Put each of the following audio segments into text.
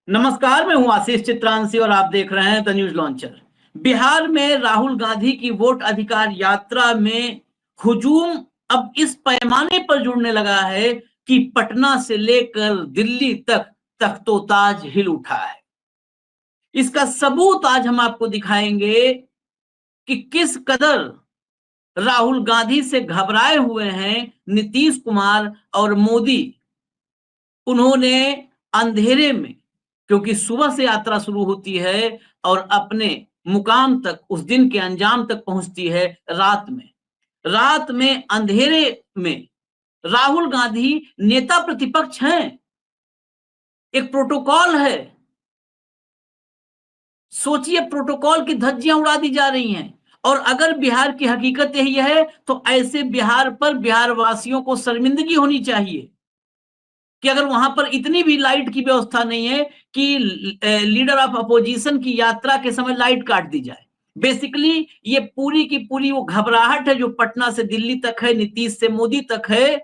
नमस्कार, मैं हूं आशीष चित्रांशी और आप देख रहे हैं द न्यूज लॉन्चर। बिहार में राहुल गांधी की वोट अधिकार यात्रा में हुजूम अब इस पैमाने पर जुड़ने लगा है कि पटना से लेकर दिल्ली तक तख्तोताज हिल उठा है। इसका सबूत आज हम आपको दिखाएंगे कि किस कदर राहुल गांधी से घबराए हुए हैं नीतीश कुमार और मोदी। उन्होंने अंधेरे में, क्योंकि सुबह से यात्रा शुरू होती है और अपने मुकाम तक, उस दिन के अंजाम तक पहुंचती है रात में अंधेरे में राहुल गांधी नेता प्रतिपक्ष हैं। एक प्रोटोकॉल है। सोचिए, प्रोटोकॉल की धज्जियां उड़ा दी जा रही हैं। और अगर बिहार की हकीकत यही है तो ऐसे बिहार पर बिहार वासियों को शर्मिंदगी होनी चाहिए कि अगर वहां पर इतनी भी लाइट की व्यवस्था नहीं है कि लीडर ऑफ अपोजिशन की यात्रा के समय लाइट काट दी जाए। बेसिकली ये पूरी की पूरी वो घबराहट है जो पटना से दिल्ली तक है, नीतीश से मोदी तक है।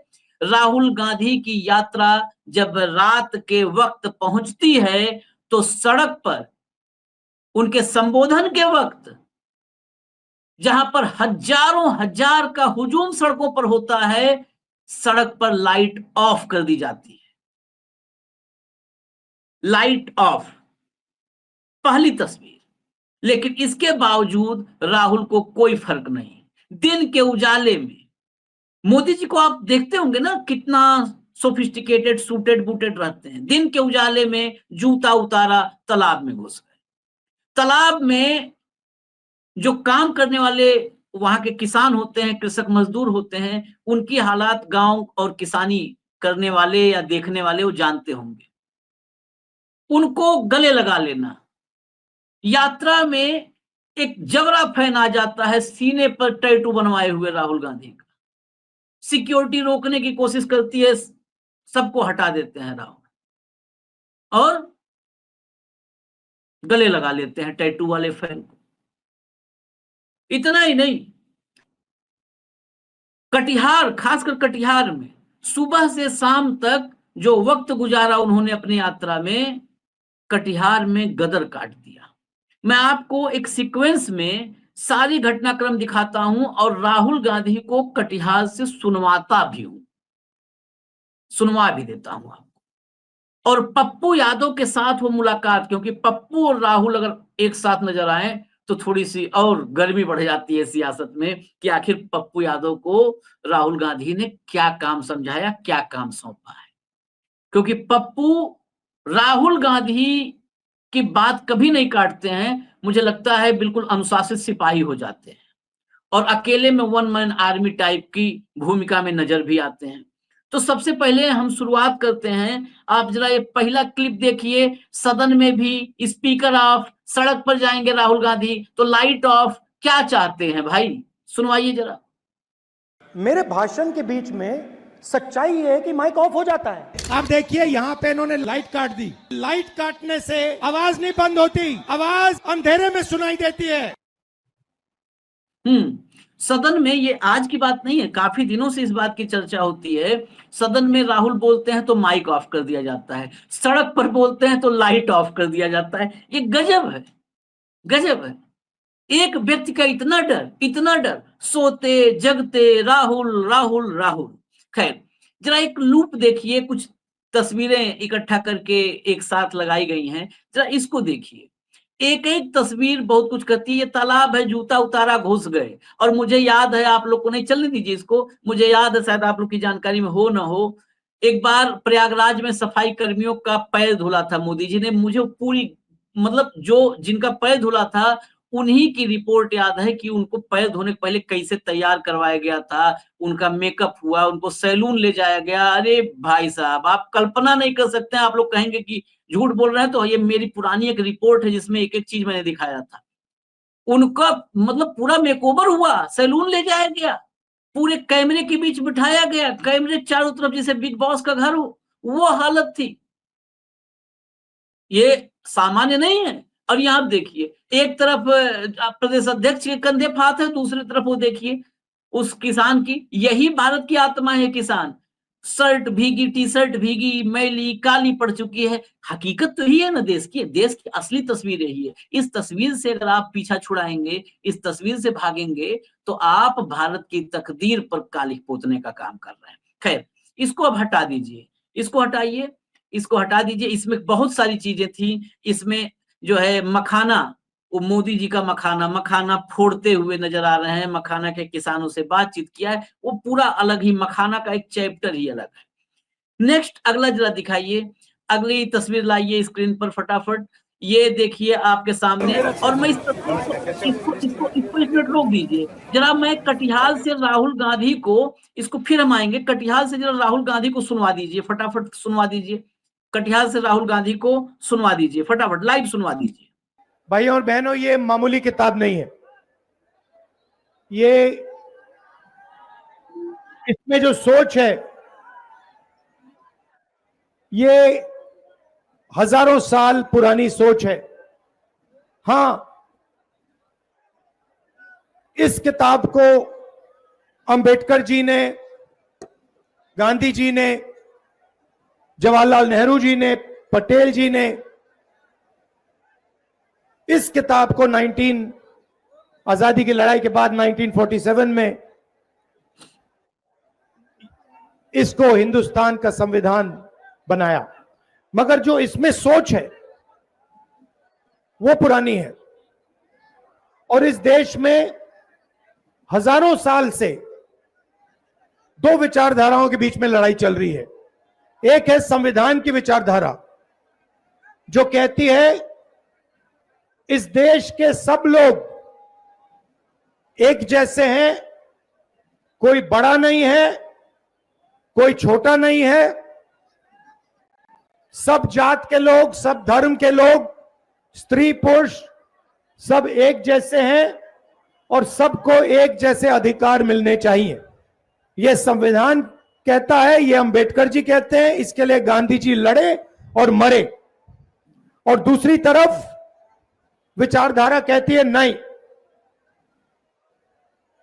राहुल गांधी की यात्रा जब रात के वक्त पहुंचती है तो सड़क पर उनके संबोधन के वक्त, जहां पर हजारों हजार का हुजूम सड़कों पर होता है, सड़क पर लाइट ऑफ कर दी जाती है। लाइट ऑफ, पहली तस्वीर। लेकिन इसके बावजूद राहुल को कोई फर्क नहीं। दिन के उजाले में मोदी जी को आप देखते होंगे ना, कितना सोफिस्टिकेटेड, सूटेड बूटेड रहते हैं। दिन के उजाले में जूता उतारा, तालाब में घुस गए। तालाब में जो काम करने वाले वहां के किसान होते हैं, कृषक मजदूर होते हैं, उनकी हालात गांव और किसानी करने वाले या देखने वाले वो जानते होंगे। उनको गले लगा लेना। यात्रा में एक जबरा फैन आ जाता है सीने पर टैटू बनवाए हुए राहुल गांधी का। सिक्योरिटी रोकने की कोशिश करती है, सबको हटा देते हैं राहुल और गले लगा लेते हैं टैटू वाले फैन को। इतना ही नहीं, कटिहार, खासकर कटिहार में सुबह से शाम तक जो वक्त गुजारा उन्होंने अपनी यात्रा में, कटिहार में गदर काट दिया। मैं आपको एक सीक्वेंस में सारी घटनाक्रम दिखाता हूं और राहुल गांधी को कटिहार से सुनवाता भी हूं, सुनवा भी देता हूं आपको। और पप्पू यादव के साथ वो मुलाकात, क्योंकि पप्पू और राहुल अगर एक साथ नजर आए तो थोड़ी सी और गर्मी बढ़ जाती है सियासत में कि आखिर पप्पू यादव को राहुल गांधी ने क्या काम समझाया, क्या काम सौंपा है। क्योंकि पप्पू राहुल गांधी की बात कभी नहीं काटते हैं। मुझे लगता है बिल्कुल अनुशासित सिपाही हो जाते हैं और अकेले में वन मैन आर्मी टाइप की भूमिका में नजर भी आते हैं। तो सबसे पहले हम शुरुआत करते हैं। आप जरा ये पहला क्लिप देखिए। सदन में भी स्पीकर ऑफ, सड़क पर जाएंगे राहुल गांधी तो लाइट ऑफ। क्या चाहते हैं भाई, सुनवाइए जरा। मेरे भाषण के बीच में सच्चाई ये है कि माइक ऑफ हो जाता है। आप देखिए, यहाँ पे इन्होंने लाइट काट दी। लाइट काटने से आवाज नहीं बंद होती, आवाज अंधेरे में सुनाई देती है। सदन में ये आज की बात नहीं है, काफी दिनों से इस बात की चर्चा होती है। सदन में राहुल बोलते हैं तो माइक ऑफ कर दिया जाता है, सड़क पर बोलते हैं तो लाइट ऑफ कर दिया जाता है। ये गजब है, गजब है। एक व्यक्ति का इतना डर, इतना डर। सोते जगते राहुल राहुल राहुल। खैर, जरा एक लूप देखिए, कुछ तस्वीरें इकट्ठा करके एक साथ लगाई गई हैं, जरा इसको देखिए। एक एक तस्वीर बहुत कुछ कहती है। ये तालाब है, जूता उतारा घुस गए। और मुझे याद है, आप लोग को नहीं चलने दीजिए इसको, मुझे याद है, शायद आप लोग की जानकारी में हो ना हो, एक बार प्रयागराज में सफाई कर्मियों का पैर धुला था मोदी जी ने। मुझे पूरी, मतलब जो जिनका पैर धुला था उन्हीं की रिपोर्ट याद है कि उनको पैर धोने के पहले कैसे तैयार करवाया गया था, उनका मेकअप हुआ, उनको सैलून ले जाया गया। अरे भाई साहब, आप कल्पना नहीं कर सकते हैं। आप लोग कहेंगे कि झूठ बोल रहे हैं, तो ये मेरी पुरानी एक रिपोर्ट है जिसमें एक एक चीज मैंने दिखाया था। उनका मतलब पूरा मेकओवर हुआ, सैलून ले जाया गया, पूरे कैमरे के बीच बिठाया गया, कैमरे चारों तरफ, जैसे बिग बॉस का घर हो, वो हालत थी। ये सामान्य नहीं है। और यहाँ आप देखिए, एक तरफ प्रदेश अध्यक्ष के कंधे फात है, दूसरी तरफ वो देखिए उस किसान की। यही भारत की आत्मा है, किसान। शर्ट भीगी, टी शर्ट भीगी, मैली, काली पड़ चुकी है। हकीकत तो यही है ना देश की, देश की असली तस्वीर यही है। इस तस्वीर से अगर आप पीछा छुड़ाएंगे, इस तस्वीर से भागेंगे, तो आप भारत की तकदीर पर कालिख पोतने का काम कर रहे हैं। खैर, इसको अब हटा दीजिए, इसको हटाइए, इसको हटा दीजिए। इसमें बहुत सारी चीजें थी। इसमें जो है मखाना, वो मोदी जी का मखाना फोड़ते हुए नजर आ रहे हैं, मखाना के किसानों से बातचीत किया है, वो पूरा अलग ही, मखाना का एक चैप्टर ही अलग है। नेक्स्ट अगला जरा दिखाइए, अगली तस्वीर लाइए स्क्रीन पर फटाफट। ये देखिए आपके सामने, और मैं इस तस्वीर को, इसको 1 मिनट रोक दीजिए जरा। मैं कटिहार से राहुल गांधी को, इसको फिर हम आएंगे, कटिहार से जरा राहुल गांधी को सुनवा दीजिए, फटाफट सुनवा दीजिए। कटिहार से राहुल गांधी को सुनवा दीजिए, फटाफट लाइव सुनवा दीजिए। भाइयों और बहनों, ये मामूली किताब नहीं है। ये, इसमें जो सोच है, ये हजारों साल पुरानी सोच है। हां, इस किताब को अंबेडकर जी ने, गांधी जी ने, जवाहरलाल नेहरू जी ने, पटेल जी ने इस किताब को आजादी की लड़ाई के बाद 1947 में इसको हिंदुस्तान का संविधान बनाया। मगर जो इसमें सोच है वो पुरानी है, और इस देश में हजारों साल से दो विचारधाराओं के बीच में लड़ाई चल रही है। एक है संविधान की विचारधारा, जो कहती है इस देश के सब लोग एक जैसे हैं, कोई बड़ा नहीं है, कोई छोटा नहीं है, सब जात के लोग, सब धर्म के लोग, स्त्री पुरुष सब एक जैसे हैं, और सबको एक जैसे अधिकार मिलने चाहिए। यह संविधान कहता है, यह अंबेडकर जी कहते हैं, इसके लिए गांधी जी लड़े और मरे। और दूसरी तरफ विचारधारा कहती है नहीं,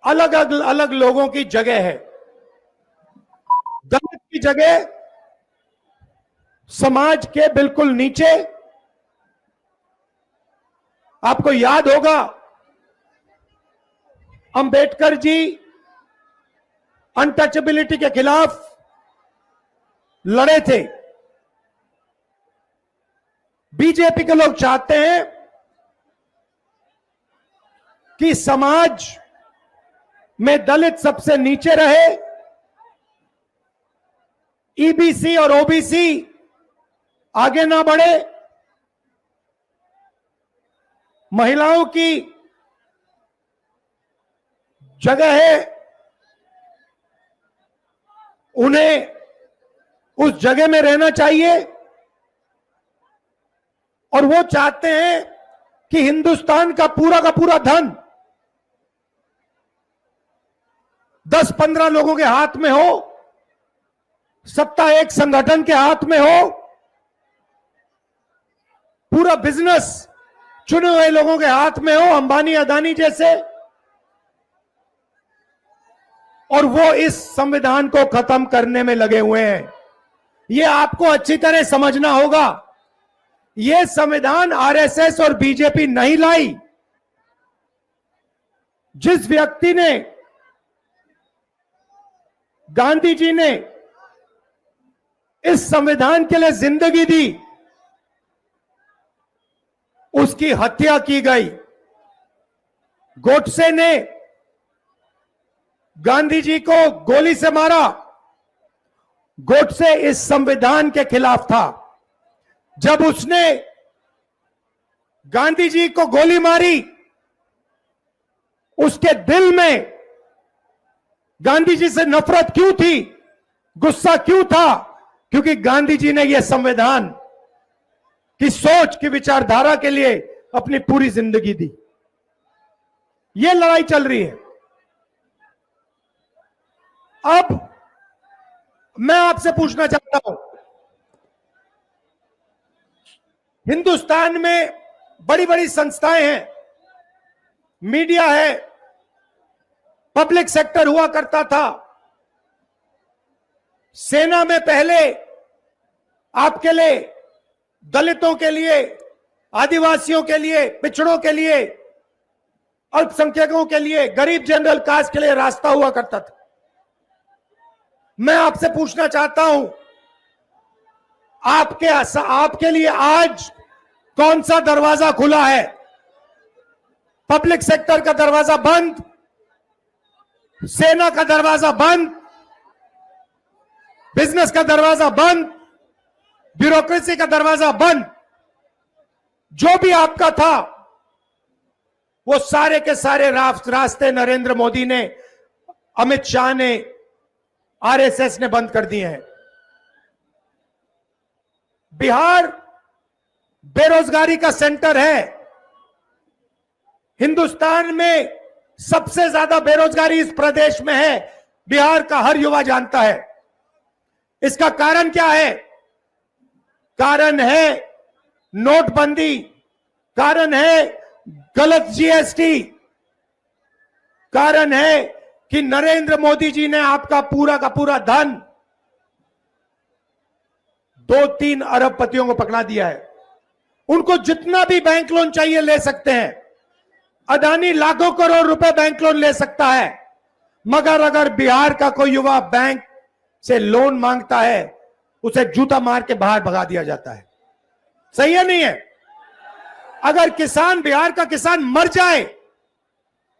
अलग अलग लोगों की जगह है। दलित की जगह समाज के बिल्कुल नीचे। आपको याद होगा, अंबेडकर जी अनटचेबिलिटी के खिलाफ लड़े थे। बीजेपी के लोग चाहते हैं कि समाज में दलित सबसे नीचे रहे, ईबीसी और ओबीसी आगे ना बढ़े, महिलाओं की जगह है, उन्हें उस जगह में रहना चाहिए। और वो चाहते हैं कि हिंदुस्तान का पूरा धन 10-15 लोगों के हाथ में हो, सत्ता एक संगठन के हाथ में हो, पूरा बिजनेस चुने हुए लोगों के हाथ में हो, अंबानी अदानी जैसे। और वो इस संविधान को खत्म करने में लगे हुए हैं। ये आपको अच्छी तरह समझना होगा। ये संविधान आरएसएस और बीजेपी नहीं लाई। जिस व्यक्ति ने, गांधी जी ने इस संविधान के लिए जिंदगी दी, उसकी हत्या की गई। गोडसे ने गांधी जी को गोली से मारा। गोडसे इस संविधान के खिलाफ था। जब उसने गांधी जी को गोली मारी, उसके दिल में गांधी जी से नफरत क्यों थी, गुस्सा क्यों था? क्योंकि गांधी जी ने यह संविधान की सोच की विचारधारा के लिए अपनी पूरी जिंदगी दी। यह लड़ाई चल रही है। अब मैं आपसे पूछना चाहता हूं, हिंदुस्तान में बड़ी बड़ी संस्थाएं हैं, मीडिया है, पब्लिक सेक्टर हुआ करता था, सेना में पहले आपके लिए, दलितों के लिए, आदिवासियों के लिए, पिछड़ों के लिए, अल्पसंख्यकों के लिए, गरीब जनरल कास्ट के लिए रास्ता हुआ करता था। मैं आपसे पूछना चाहता हूं, आपके लिए आज कौन सा दरवाजा खुला है? पब्लिक सेक्टर का दरवाजा बंद, सेना का दरवाजा बंद, बिजनेस का दरवाजा बंद, ब्यूरोक्रेसी का दरवाजा बंद। जो भी आपका था वो सारे के सारे रास्ते नरेंद्र मोदी ने, अमित शाह ने, आरएसएस ने बंद कर दिए हैं। बिहार बेरोजगारी का सेंटर है। हिंदुस्तान में सबसे ज्यादा बेरोजगारी इस प्रदेश में है, बिहार का हर युवा जानता है। इसका कारण क्या है? कारण है नोटबंदी, कारण है गलत जीएसटी, कारण है कि नरेंद्र मोदी जी ने आपका पूरा का पूरा धन 2-3 अरबपतियों को पकड़ा दिया है। उनको जितना भी बैंक लोन चाहिए ले सकते हैं। अदानी लाखों करोड़ रुपए बैंक लोन ले सकता है, मगर अगर बिहार का कोई युवा बैंक से लोन मांगता है, उसे जूता मार के बाहर भगा दिया जाता है। सही है नहीं है? अगर किसान, बिहार का किसान मर जाए,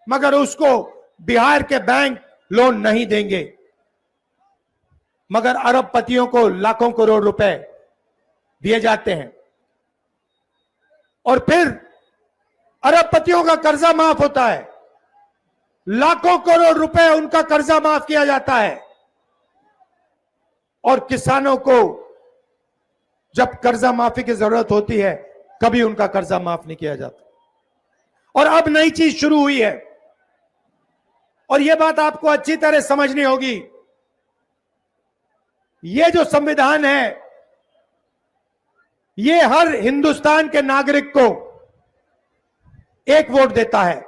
मगर उसको बिहार के बैंक लोन नहीं देंगे, मगर अरबपतियों को लाखों करोड़ रुपए दिए जाते हैं। और फिर अरबपतियों का कर्जा माफ होता है, लाखों करोड़ रुपए उनका कर्जा माफ किया जाता है। और किसानों को जब कर्जा माफी की जरूरत होती है, कभी उनका कर्जा माफ नहीं किया जाता। और अब नई चीज शुरू हुई है, और यह बात आपको अच्छी तरह समझनी होगी। यह जो संविधान है, यह हर हिंदुस्तान के नागरिक को एक वोट देता है।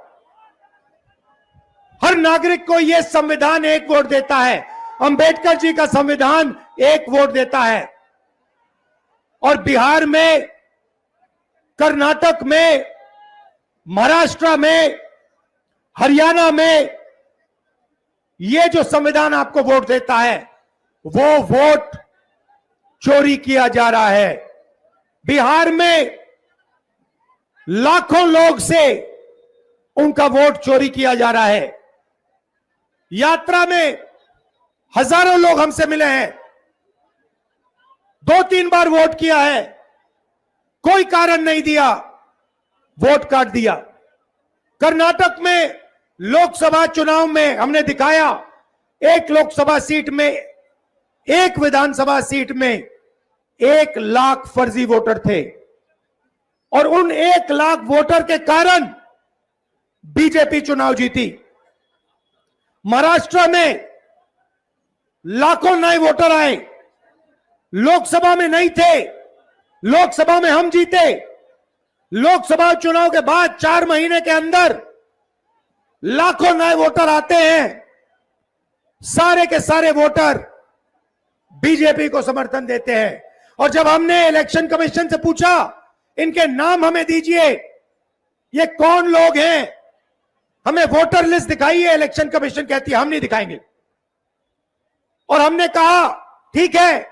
हर नागरिक को यह संविधान एक वोट देता है। अंबेडकर जी का संविधान एक वोट देता है। और बिहार में, कर्नाटक में, महाराष्ट्र में, हरियाणा में यह जो संविधान आपको वोट देता है, वो वोट चोरी किया जा रहा है। बिहार में लाखों लोग से उनका वोट चोरी किया जा रहा है। यात्रा में हजारों लोग हमसे मिले हैं, 2-3 बार वोट किया है, कोई कारण नहीं दिया, वोट काट दिया। कर्नाटक में लोकसभा चुनाव में हमने दिखाया, एक लोकसभा सीट में, एक विधानसभा सीट में 1 लाख फर्जी वोटर थे, और उन 1 लाख वोटर के कारण बीजेपी चुनाव जीती। महाराष्ट्र में लाखों नए वोटर आए, लोकसभा में नहीं थे, लोकसभा में हम जीते। लोकसभा चुनाव के बाद 4 महीने के अंदर लाखों नए वोटर आते हैं। सारे के सारे वोटर बीजेपी को समर्थन देते हैं। और जब हमने इलेक्शन कमीशन से पूछा, इनके नाम हमें दीजिए, ये कौन लोग हैं, हमें वोटर लिस्ट दिखाइए, इलेक्शन कमीशन कहती है हम नहीं दिखाएंगे। और हमने कहा ठीक है,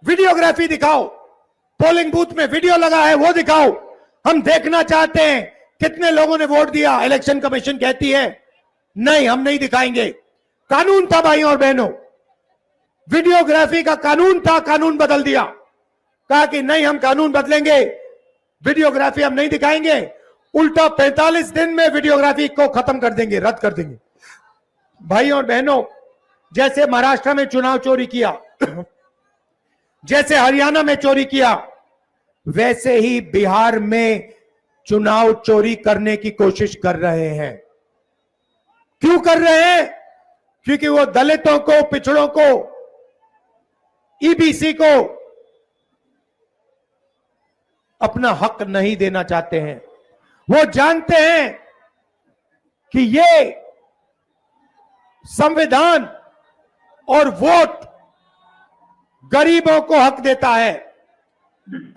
वीडियोग्राफी दिखाओ, पोलिंग बूथ में वीडियो लगा है वो दिखाओ, हम देखना चाहते हैं कितने लोगों ने वोट दिया। इलेक्शन कमीशन कहती है नहीं, हम नहीं दिखाएंगे। कानून था भाइयों और बहनों, वीडियोग्राफी का कानून था, कानून बदल दिया, कहा कि नहीं हम कानून बदलेंगे, वीडियोग्राफी हम नहीं दिखाएंगे। उल्टा 45 दिन में वीडियोग्राफी को खत्म कर देंगे, रद्द कर देंगे। भाइयों और बहनों, जैसे महाराष्ट्र में चुनाव चोरी किया, जैसे हरियाणा में चोरी किया, वैसे ही बिहार में चुनाव चोरी करने की कोशिश कर रहे हैं। क्यों कर रहे हैं? क्योंकि वो दलितों को, पिछड़ों को, ईबीसी को अपना हक नहीं देना चाहते हैं। वो जानते हैं कि ये संविधान और वोट गरीबों को हक देता है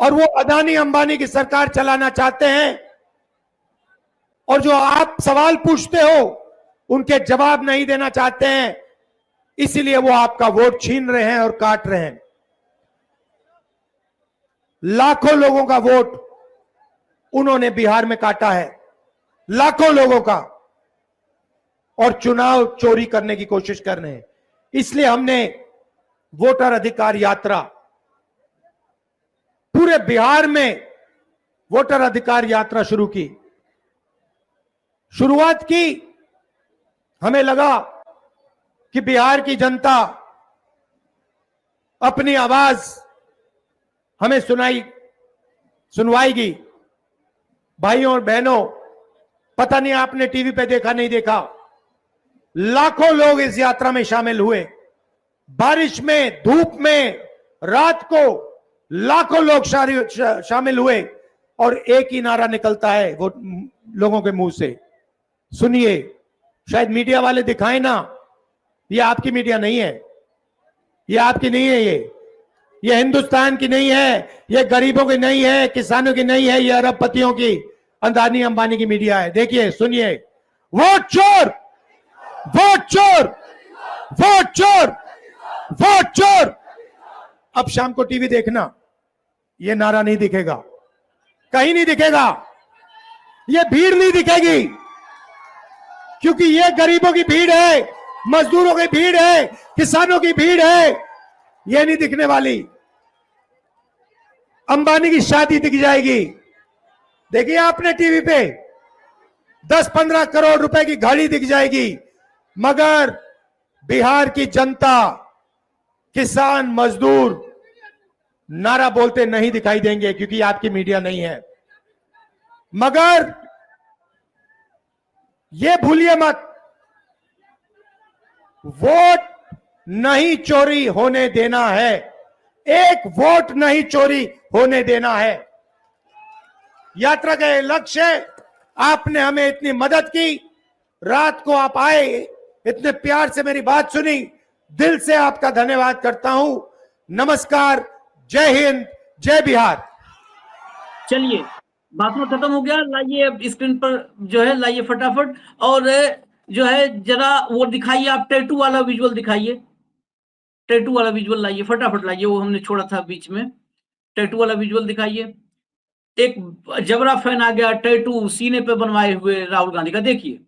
और वो अदानी अंबानी की सरकार चलाना चाहते हैं। और जो आप सवाल पूछते हो उनके जवाब नहीं देना चाहते हैं, इसीलिए वो आपका वोट छीन रहे हैं और काट रहे हैं। लाखों लोगों का वोट उन्होंने बिहार में काटा है, लाखों लोगों का, और चुनाव चोरी करने की कोशिश कर रहे हैं। इसलिए हमने वोटर अधिकार यात्रा, पूरे बिहार में वोटर अधिकार यात्रा शुरू की। शुरुआत की, हमें लगा कि बिहार की जनता अपनी आवाज हमें सुनवाएगी। भाइयों और बहनों, पता नहीं आपने टीवी पे देखा नहीं देखा, लाखों लोग इस यात्रा में शामिल हुए। बारिश में, धूप में, रात को लाखों लोग शामिल हुए और एक ही नारा निकलता है वो लोगों के मुंह से। सुनिए, शायद मीडिया वाले दिखाएं ना, ये आपकी मीडिया नहीं है, ये आपकी नहीं है, ये हिंदुस्तान की नहीं है, ये गरीबों की नहीं है, किसानों की नहीं है, ये अरबपतियों की, अदानी अंबानी की मीडिया है। देखिए, सुनिए, वोट चोर, वोट चोर, वोट चोर, वोट चोर। अब शाम को टीवी देखना, ये नारा नहीं दिखेगा, कहीं नहीं दिखेगा, ये भीड़ नहीं दिखेगी, क्योंकि ये गरीबों की भीड़ है, मजदूरों की भीड़ है, किसानों की भीड़ है, ये नहीं दिखने वाली। अंबानी की शादी दिख जाएगी, देखिए आपने टीवी पे 10-15 करोड़ रुपए की गाड़ी दिख जाएगी, मगर बिहार की जनता, किसान, मजदूर नारा बोलते नहीं दिखाई देंगे, क्योंकि आपकी मीडिया नहीं है। मगर ये भूलिए मत, वोट नहीं चोरी होने देना है, एक वोट नहीं चोरी होने देना है। यात्रा का ये लक्ष्य है। आपने हमें इतनी मदद की, रात को आप आए, इतने प्यार से मेरी बात सुनी, दिल से आपका धन्यवाद करता हूं। नमस्कार, जय हिंद, जय बिहार। चलिए, भाषण खत्म हो गया। लाइए अब स्क्रीन पर जो है, लाइए फटाफट, और जो है जरा वो दिखाइए, आप टैटू वाला विजुअल दिखाइए, टैटू वाला विजुअल लाइए, फटाफट लाइए, वो हमने छोड़ा था बीच में। टैटू वाला विजुअल दिखाइए। एक जबरा फैन आ गया, टैटू सीने पे बनवाए हुए राहुल गांधी का, देखिए,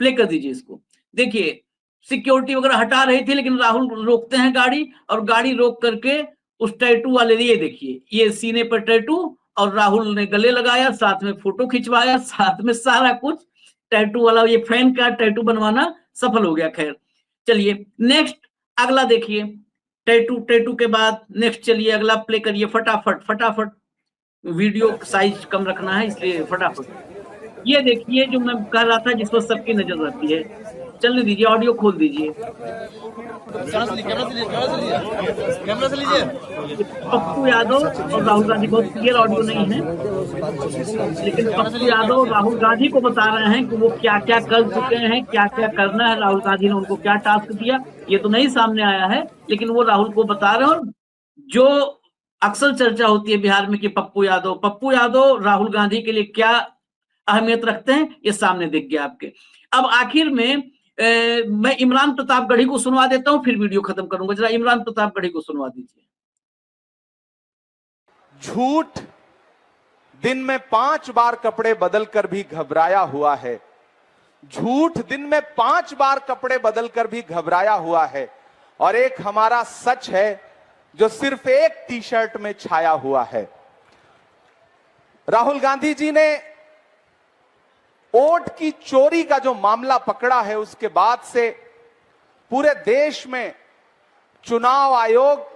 प्ले कर दीजिए इसको। देखिए, सिक्योरिटी वगैरह हटा रही थी, लेकिन राहुल रोकते हैं गाड़ी, और गाड़ी रोक करके उस टैटू वाले, ये देखिए, ये सीने पर टैटू, और राहुल ने गले लगाया, साथ में फोटो खिंचवाया, साथ में सारा कुछ टैटू वाला, ये फैन का टैटू बनवाना सफल हो गया। खैर, चलिए नेक्स्ट, अगला देखिए, टैटू के बाद नेक्स्ट, चलिए अगला प्ले करिए फटाफट फटाफट। वीडियो साइज कम रखना है, इसलिए फटाफट। ये देखिए जो मैं कह रहा था, जिस पर सबकी नजर रहती है, चलने दीजिए, ऑडियो खोल दीजिए। कैमरा से लीजिए। पप्पू यादव और राहुल गांधी, बहुत क्लियर ऑडियो नहीं है, लेकिन पप्पू यादव राहुल गांधी को बता रहे हैं कि वो क्या क्या कर चुके हैं, क्या क्या करना है, राहुल गांधी ने उनको क्या टास्क दिया, ये तो नहीं सामने आया है, लेकिन वो राहुल को बता रहे हैं। और जो अक्सर चर्चा होती है बिहार में कि पप्पू यादव राहुल गांधी के लिए क्या अहमियत रखते हैं, ये सामने दिख गया आपके। अब आखिर में मैं इमरान प्रतापगढ़ी को सुनवा देता हूं, फिर वीडियो खत्म करूंगा। जरा इमरान प्रतापगढ़ी को सुनवा दीजिए। झूठ दिन में 5 बार कपड़े बदलकर भी घबराया हुआ है, झूठ दिन में 5 बार कपड़े बदलकर भी घबराया हुआ है, और एक हमारा सच है जो सिर्फ एक टी शर्ट में छाया हुआ है। राहुल गांधी जी ने वोट की चोरी का जो मामला पकड़ा है, उसके बाद से पूरे देश में चुनाव आयोग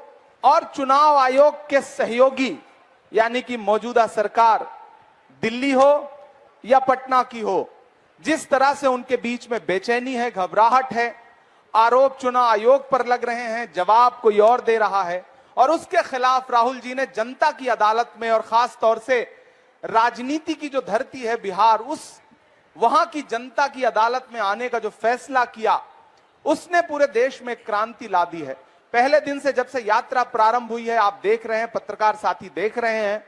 और चुनाव आयोग के सहयोगी, यानी कि मौजूदा सरकार, दिल्ली हो या पटना की हो, जिस तरह से उनके बीच में बेचैनी है, घबराहट है, आरोप चुनाव आयोग पर लग रहे हैं, जवाब कोई और दे रहा है, और उसके खिलाफ राहुल जी ने जनता की अदालत में, और खास तौर से राजनीति की जो धरती है बिहार, उस वहां की जनता की अदालत में आने का जो फैसला किया, उसने पूरे देश में क्रांति ला दी है। पहले दिन से जब से यात्रा प्रारंभ हुई है, आप देख रहे हैं, पत्रकार साथी देख रहे हैं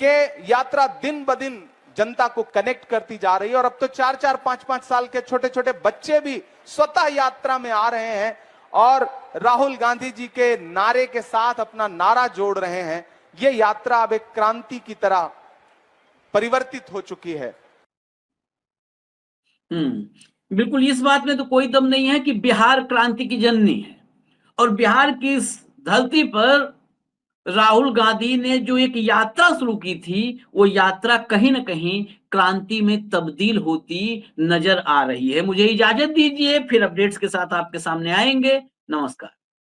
कि यात्रा दिन ब दिन जनता को कनेक्ट करती जा रही है। और अब तो 4-4, 5-5 साल के छोटे छोटे बच्चे भी स्वतः यात्रा में आ रहे हैं और राहुल गांधी जी के नारे के साथ अपना नारा जोड़ रहे हैं। ये यात्रा अब एक क्रांति की तरह परिवर्तित हो चुकी है। बिल्कुल, इस बात में तो कोई दम नहीं है कि बिहार क्रांति की जननी है और बिहार की इस धरती पर राहुल गांधी ने जो एक यात्रा शुरू की थी, वो यात्रा कहीं ना कहीं क्रांति में तब्दील होती नजर आ रही है। मुझे इजाजत दीजिए, फिर अपडेट्स के साथ आपके सामने आएंगे। नमस्कार।